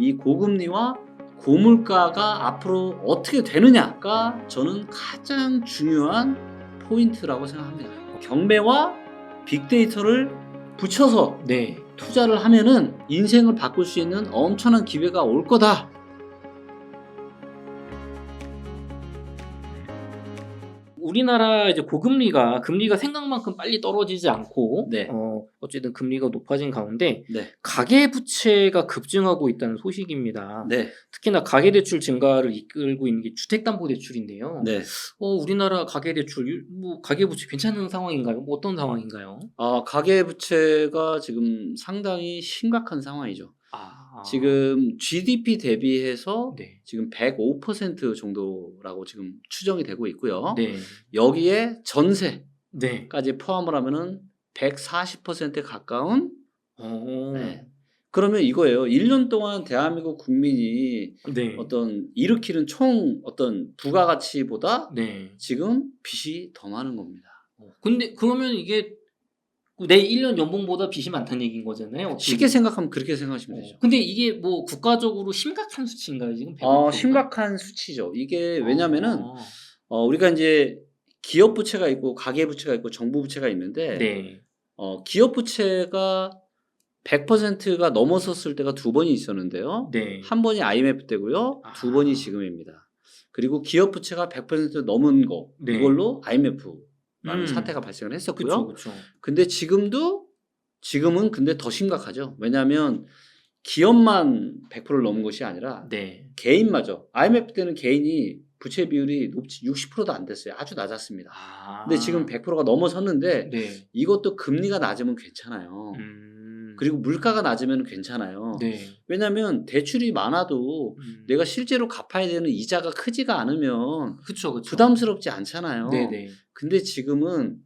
이 고금리와 고물가가 앞으로 어떻게 되느냐가 저는 가장 중요한 포인트라고 생각합니다. 경매와 빅데이터를 붙여서 네. 투자를 하면은 인생을 바꿀 수 있는 엄청난 기회가 올 거다. 우리나라 이제 금리가 생각만큼 빨리 떨어지지 않고 네. 어쨌든 금리가 높아진 가운데 네. 가계 부채가 급증하고 있다는 소식입니다. 네. 특히나 가계 대출 증가를 이끌고 있는 게 주택담보대출인데요. 네. 우리나라 가계 대출 가계 부채 괜찮은 상황인가요? 어떤 상황인가요? 가계 부채가 지금 상당히 심각한 상황이죠. 지금 GDP 대비해서 네. 지금 105% 정도라고 지금 추정이 되고 있고요. 네. 여기에 전세까지 네. 포함을 하면은 140%에 가까운. 네. 그러면 이거예요. 1년 동안 대한민국 국민이 네. 어떤 일으키는 총 어떤 부가가치보다 네. 지금 빚이 더 많은 겁니다. 근데 그러면 이게 내 1년 연봉보다 빚이 많다는 얘기인 거잖아요. 쉽게 생각하면 그렇게 생각하시면 되죠. 근데 이게 뭐 국가적으로 심각한 수치인가요, 지금? 105%가? 심각한 수치죠. 이게 왜냐면은 우리가 이제 기업 부채가 있고 가계 부채가 있고 정부 부채가 있는데 네. 기업 부채가 100%가 넘어섰을 때가 두 번이 있었는데요. 네. 한 번이 IMF 때고요. 두 번이 지금입니다. 그리고 기업 부채가 100% 넘은 거 네. 이걸로 IMF라는 사태가 발생을 했었고요. 그렇죠. 근데 지금은 근데 더 심각하죠. 왜냐하면 기업만 100%를 넘은 것이 아니라 네. 개인마저 IMF 때는 개인이 부채 비율이 60%도 안 됐어요. 아주 낮았습니다. 근데 지금 100%가 넘어섰는데 네. 이것도 금리가 낮으면 괜찮아요. 그리고 물가가 낮으면 괜찮아요. 네. 왜냐하면 대출이 많아도 내가 실제로 갚아야 되는 이자가 크지가 않으면 그쵸. 부담스럽지 않잖아요. 네네. 근데 지금은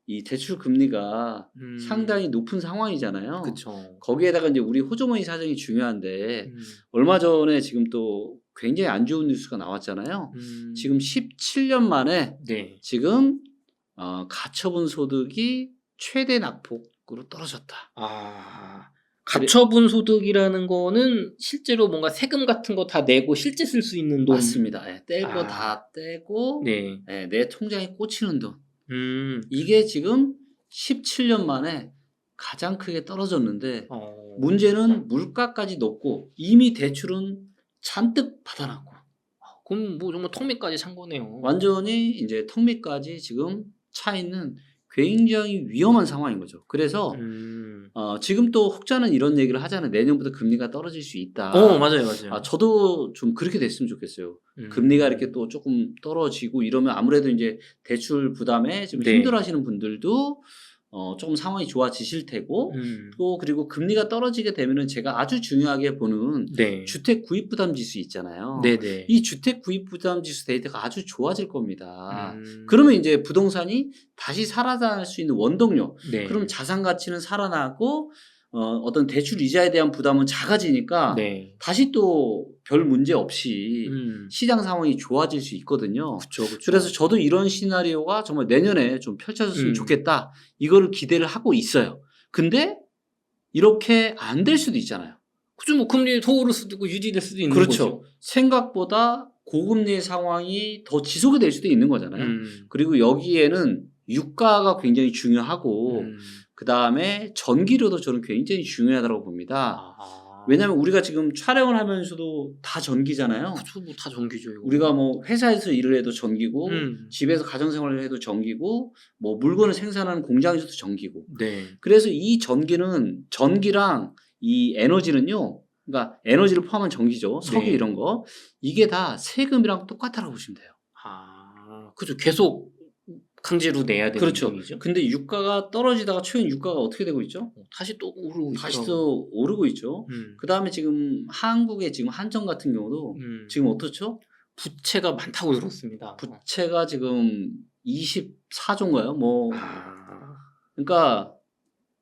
이 대출 금리가 상당히 높은 상황이잖아요. 그쵸. 거기에다가 이제 우리 호주머니 사정이 중요한데 얼마 전에 지금 또 굉장히 안 좋은 뉴스가 나왔잖아요. 지금 17년 만에 네. 지금 가처분 소득이 최대 낙폭으로 떨어졌다. 가처분 소득이라는 거는 실제로 뭔가 세금 같은 거 다 내고 실제 쓸 수 있는 돈. 맞습니다. 떼고 다 떼고 네. 내 통장에 꽂히는 돈. 이게 이게 지금 17년 만에 가장 크게 떨어졌는데 문제는 물가까지 높고 이미 대출은 잔뜩 받아놨고 그럼 뭐 정말 턱밑까지 찬 거네요. 완전히 이제 턱밑까지 지금 차 있는 굉장히 위험한 상황인 거죠. 그래서 지금 또 혹자는 이런 얘기를 하잖아요. 내년부터 금리가 떨어질 수 있다. 맞아요. 저도 좀 그렇게 됐으면 좋겠어요. 금리가 이렇게 또 조금 떨어지고 이러면 아무래도 이제 대출 부담에 좀 네. 힘들어하시는 분들도 조금 상황이 좋아지실 테고 또 그리고 금리가 떨어지게 되면은 제가 아주 중요하게 보는 네. 주택 구입 부담 지수 있잖아요. 네네. 이 주택 구입 부담 지수 데이터가 아주 좋아질 겁니다. 그러면 이제 부동산이 다시 살아날 수 있는 원동력. 네. 그럼 자산 가치는 살아나고 어떤 대출 이자에 대한 부담은 작아지니까 네. 다시 또 별 문제 없이 음. 시장 상황이 좋아질 수 있거든요. 그쵸. 그래서 저도 이런 시나리오가 정말 내년에 좀 펼쳐졌으면 좋겠다. 이거를 기대를 하고 있어요. 근데 이렇게 안 될 수도 있잖아요. 그죠. 뭐 금리 더 오를 수도 있고 유지될 수도 있는 그렇죠. 거죠. 생각보다 고금리 상황이 더 지속이 될 수도 있는 거잖아요. 그리고 여기에는 유가가 굉장히 중요하고 그다음에 전기료도 저는 굉장히 중요하다고 봅니다. 왜냐하면 우리가 지금 촬영을 하면서도 다 전기잖아요. 그쵸. 뭐 다 전기죠. 이거. 우리가 뭐 회사에서 일을 해도 전기고 집에서 가정생활을 해도 전기고 뭐 물건을 생산하는 공장에서도 전기고. 네. 그래서 이 전기랑 이 에너지는요. 그러니까 에너지를 포함한 전기죠. 석유 네. 이런 거. 이게 다 세금이랑 똑같다고 보시면 돼요. 그죠. 계속 강제로 내야 되는 그렇죠. 부분이죠. 근데 유가가 떨어지다가 최근 유가가 어떻게 되고 있죠? 다시 또 오르고 있죠. 다시 또 오르고 있죠. 그다음에 지금 한국의 지금 한전 같은 경우도 지금 어떻죠? 부채가 많다고 들었습니다. 부채가 지금 24조인가요? 그러니까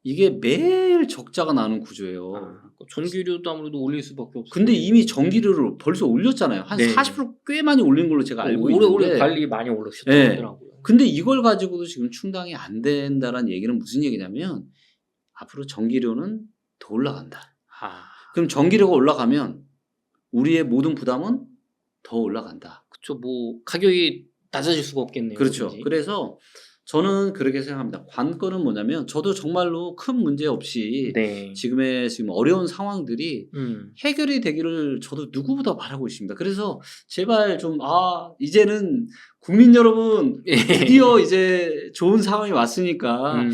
이게 매일 적자가 나는 구조예요. 전기료도 아무래도 올릴 수밖에 없어요. 근데 이미 전기료를 벌써 올렸잖아요. 한 네. 40%꽤 많이 올린 걸로 제가 알고 있는데. 올해 관리 많이 올르셨다고 네. 하더라고요. 근데 이걸 가지고도 지금 충당이 안 된다는 얘기는 무슨 얘기냐면 앞으로 전기료는 더 올라간다. 그럼 전기료가 올라가면 우리의 모든 부담은 더 올라간다. 그렇죠. 뭐 가격이 낮아질 수가 없겠네요. 그렇죠. 그런지. 그래서 저는 그렇게 생각합니다. 관건은 뭐냐면 저도 정말로 큰 문제 없이 네. 지금 어려운 상황들이 해결이 되기를 저도 누구보다 바라고 있습니다. 그래서 제발 좀 이제는 국민 여러분 드디어 이제 좋은 상황이 왔으니까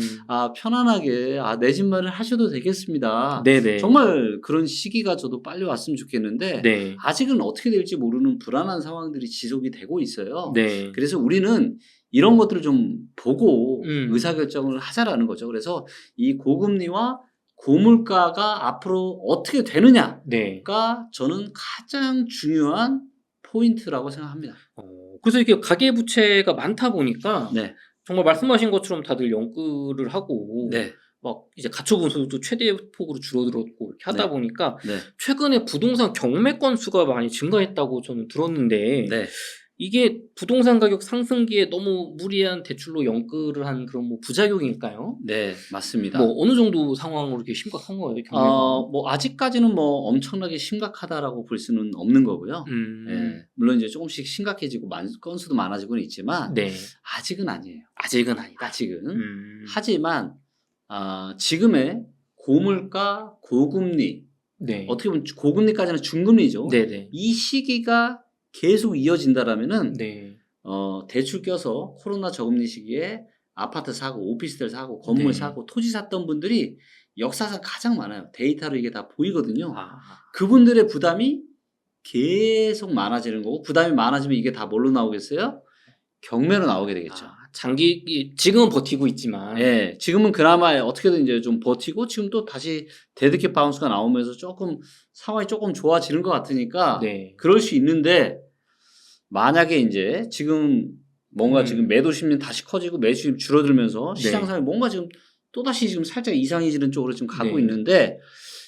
편안하게 내 집 마련을 하셔도 되겠습니다. 네네. 정말 그런 시기가 저도 빨리 왔으면 좋겠는데 네. 아직은 어떻게 될지 모르는 불안한 상황들이 지속이 되고 있어요. 네. 그래서 우리는 이런 것들을 좀 보고 의사결정을 하자라는 거죠. 그래서 이 고금리와 고물가가 앞으로 어떻게 되느냐가 네. 저는 가장 중요한 포인트라고 생각합니다. 그래서 이렇게 가계부채가 많다 보니까 네. 정말 말씀하신 것처럼 다들 연끌을 하고 네. 막 이제 가처분 수도 최대폭으로 줄어들었고 이렇게 하다 네. 보니까 네. 최근에 부동산 경매 건수가 많이 증가했다고 저는 들었는데 네. 이게 부동산 가격 상승기에 너무 무리한 대출로 연끌을 한 그런 뭐 부작용일까요? 네, 맞습니다. 뭐 어느 정도 상황으로 이렇게 심각한 거예요, 경매가? 뭐 아직까지는 뭐 엄청나게 심각하다라고 볼 수는 없는 거고요. 네, 물론 이제 조금씩 심각해지고 건수도 많아지고는 있지만 네. 아직은 아니에요. 아직은 아니다. 아직은. 하지만 지금의 고물가, 고금리, 네. 어떻게 보면 고금리까지는 중금리죠. 네네. 이 시기가 계속 이어진다라면은 네. 대출 껴서 코로나 저금리 시기에 아파트 사고, 오피스텔 사고, 건물 네. 사고, 토지 샀던 분들이 역사상 가장 많아요. 데이터로 이게 다 보이거든요. 아. 그분들의 부담이 계속 많아지는 거고, 부담이 많아지면 이게 다 뭘로 나오겠어요? 경매로 나오게 되겠죠. 지금은 버티고 있지만. 예, 지금은 그나마 어떻게든 이제 좀 버티고 지금 또 다시 데드캣 바운스가 나오면서 조금 상황이 조금 좋아지는 것 같으니까 네. 그럴 수 있는데 만약에 이제 지금 뭔가 지금 매도 심리 다시 커지고 매수 심리 줄어들면서 시장 상황이 뭔가 지금 또다시 지금 살짝 이상해지는 쪽으로 지금 가고 네. 있는데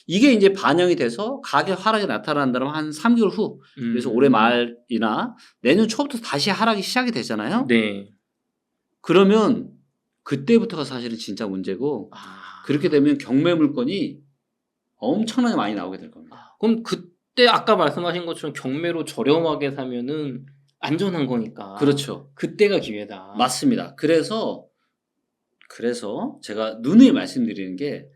이게 이제 반영이 돼서 가격 하락이 나타난다면 한 3개월 후 그래서 올해 말이나 내년 초부터 다시 하락이 시작이 되잖아요. 네. 그러면 그때부터가 사실은 진짜 문제고 그렇게 되면 경매 물건이 엄청나게 많이 나오게 될 겁니다. 그럼 그때 아까 말씀하신 것처럼 경매로 저렴하게 사면은 안전한 거니까. 그렇죠. 그때가 기회다. 맞습니다. 그래서 제가 누누이 말씀드리는 게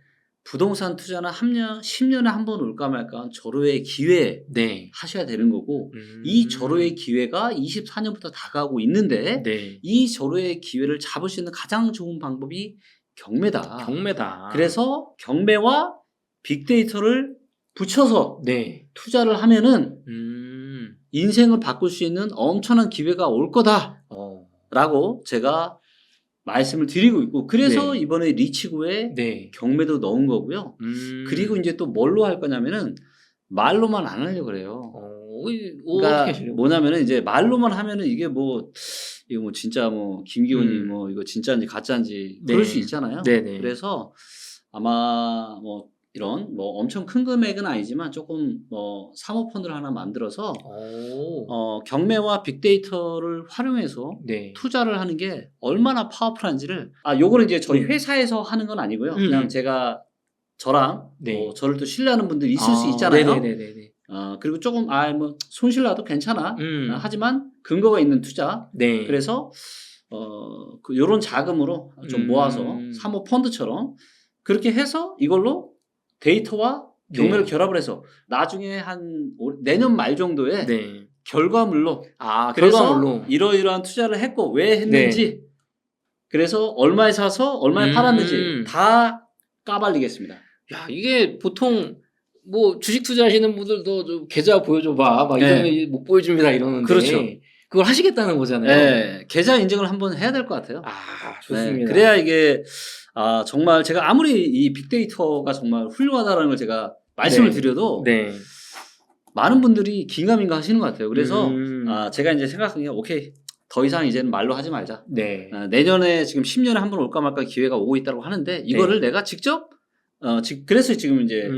부동산 투자는 10년에 한 번 올까 말까 절호의 기회 네. 하셔야 되는 거고 이 절호의 기회가 24년부터 다가오고 있는데 네. 이 절호의 기회를 잡을 수 있는 가장 좋은 방법이 경매다. 그래서 경매와 빅데이터를 붙여서 네. 투자를 하면은 인생을 바꿀 수 있는 엄청난 기회가 올 거다라고 제가 말씀을 드리고 있고 그래서 네. 이번에 리치고에 네. 경매도 넣은 거고요. 그리고 이제 또 뭘로 할 거냐면은 말로만 안 하려고 그래요. 그러니까 뭐냐면은 이제 말로만 하면은 이거 뭐 진짜 뭐 김기훈이 뭐 이거 진짜인지 가짜인지 그럴 수 있잖아요. 네네. 그래서 아마 뭐 이런 뭐 엄청 큰 금액은 아니지만 조금 뭐 사모펀드를 하나 만들어서 경매와 빅데이터를 활용해서 네. 투자를 하는 게 얼마나 파워풀한지를 요거는 이제 저희 회사에서 하는 건 아니고요. 그냥 제가 저랑 뭐 저를 또 신뢰하는 분들이 있을 수 있잖아요. 네네네네. 그리고 조금 뭐 손실나도 괜찮아. 하지만 근거가 있는 투자. 네. 그래서 요런 자금으로 좀 모아서 사모펀드처럼 그렇게 해서 이걸로 데이터와 경매를 결합을 해서 나중에 한 내년 말 정도에 결과물로 그래서 이러이러한 투자를 했고 왜 했는지 그래서 얼마에 사서 얼마에 팔았는지 다 까발리겠습니다. 야, 이게 보통 뭐 주식 투자하시는 분들도 좀 계좌 보여줘봐 막 이러면 못 보여줍니다 이러는데 그렇죠. 그걸 하시겠다는 거잖아요. 네, 계좌 인증을 한번 해야 될 것 같아요. 좋습니다. 네, 그래야 이게 정말 제가 아무리 이 빅데이터가 정말 훌륭하다는 걸 제가 말씀을 드려도 많은 분들이 긴가민가 하시는 것 같아요. 그래서 제가 이제 생각한 게 오케이 더 이상 이제는 말로 하지 말자. 내년에 지금 10년에 한 번 올까 말까 기회가 오고 있다고 하는데 이거를 내가 직접 그래서 지금 이제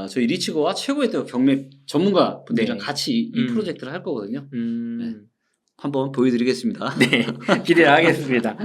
저희 리치고와 최고의 또 경매 전문가 분들이랑 같이 이 프로젝트를 할 거거든요. 한번 보여드리겠습니다. 기대하겠습니다.